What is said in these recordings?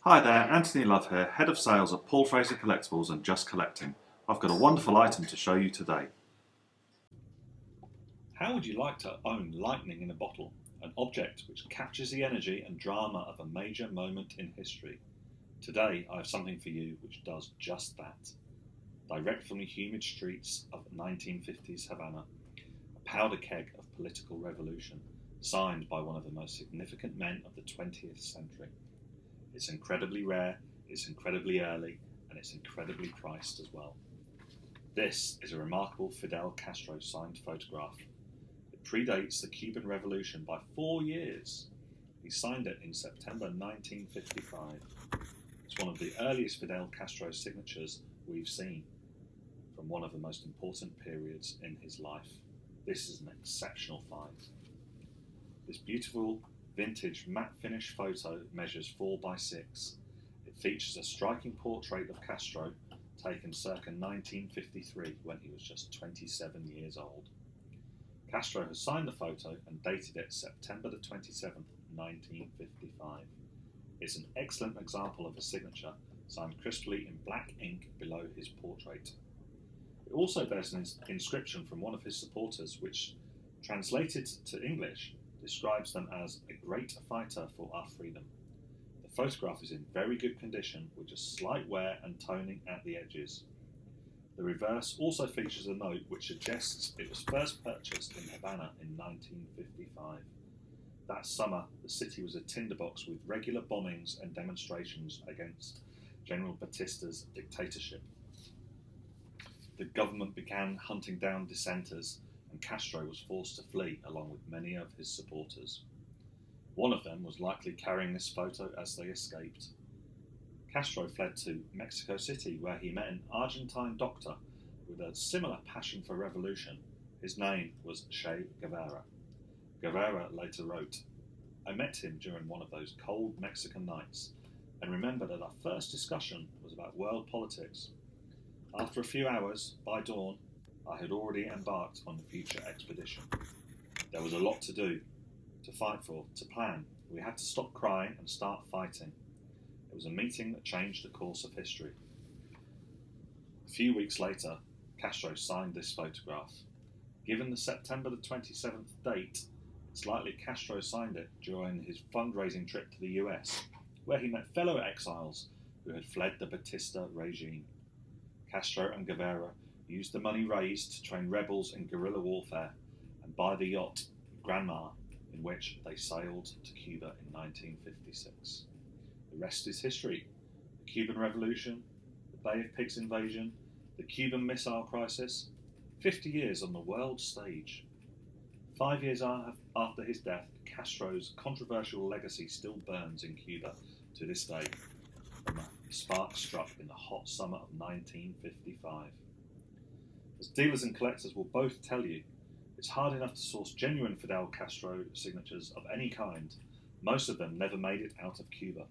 Hi there, Anthony Love here, Head of Sales at Paul Fraser Collectibles and Just Collecting. I've got a wonderful item to show you today. How would you like to own lightning in a bottle, an object which captures the energy and drama of a major moment in history? Today I have something for you which does just that. Direct from the humid streets of 1950s Havana, a powder keg of political revolution, signed by one of the most significant men of the 20th century. It's incredibly rare, it's incredibly early, and it's incredibly priced as well. This is a remarkable Fidel Castro signed photograph. It predates the Cuban Revolution by 4 years. He signed it in September 1955. It's one of the earliest Fidel Castro signatures we've seen from one of the most important periods in his life. This is an exceptional find. This beautiful vintage matte finish photo measures 4 by 6. It features a striking portrait of Castro taken circa 1953 when he was just 27 years old. Castro has signed the photo and dated it September the 27th, 1955. It's an excellent example of a signature signed crisply in black ink below his portrait. It also bears an inscription from one of his supporters which, translated to English, describes them as a great fighter for our freedom. The photograph is in very good condition with just slight wear and toning at the edges. The reverse also features a note which suggests it was first purchased in Havana in 1955. That summer, the city was a tinderbox with regular bombings and demonstrations against General Batista's dictatorship. The government began hunting down dissenters, and Castro was forced to flee along with many of his supporters. One of them was likely carrying this photo as they escaped. Castro fled to Mexico City, where he met an Argentine doctor with a similar passion for revolution. His name was Che Guevara. Guevara later wrote, "I met him during one of those cold Mexican nights and remember that our first discussion was about world politics. After a few hours, by dawn, I had already embarked on the future expedition. There was a lot to do, to fight for, to plan. We had to stop crying and start fighting. It was a meeting that changed the course of history." A few weeks later, Castro signed this photograph. Given the September the 27th date, it's likely Castro signed it during his fundraising trip to the US, where he met fellow exiles who had fled the Batista regime. Castro and Guevara used the money raised to train rebels in guerrilla warfare and buy the yacht Granma, in which they sailed to Cuba in 1956. The rest is history. The Cuban Revolution, the Bay of Pigs invasion, the Cuban Missile Crisis, 50 years on the world stage. 5 years after his death, Castro's controversial legacy still burns in Cuba to this day, when the spark struck in the hot summer of 1955. As dealers and collectors will both tell you, it's hard enough to source genuine Fidel Castro signatures of any kind. Most of them never made it out of Cuba.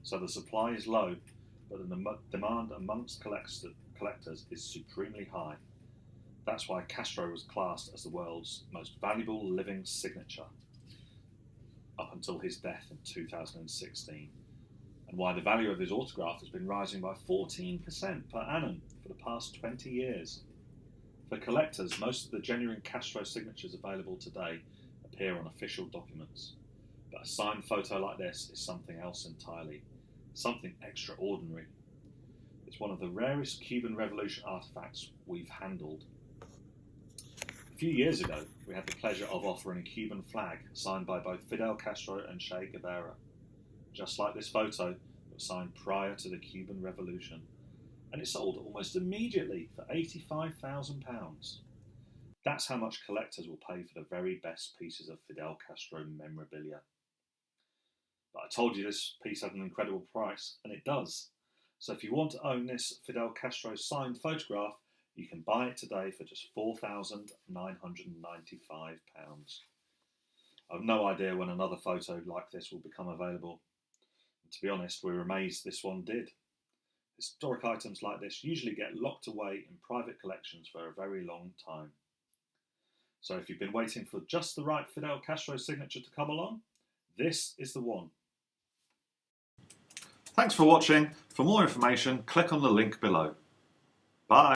So the supply is low, but the demand amongst collectors is supremely high. That's why Castro was classed as the world's most valuable living signature up until his death in 2016, and why the value of his autograph has been rising by 14% per annum for the past 20 years. For collectors, most of the genuine Castro signatures available today appear on official documents, but a signed photo like this is something else entirely, something extraordinary. It's one of the rarest Cuban Revolution artifacts we've handled. A few years ago, we had the pleasure of offering a Cuban flag signed by both Fidel Castro and Che Guevara. Just like this photo, it was signed prior to the Cuban Revolution, and it sold almost immediately for £85,000. That's how much collectors will pay for the very best pieces of Fidel Castro memorabilia. But I told you this piece had an incredible price, and it does. So if you want to own this Fidel Castro signed photograph, you can buy it today for just £4,995. I've no idea when another photo like this will become available. And to be honest, we're amazed this one did. Historic items like this usually get locked away in private collections for a very long time. So if you've been waiting for just the right Fidel Castro signature to come along, this is the one. Thanks for watching. For more information, click on the link below. Bye.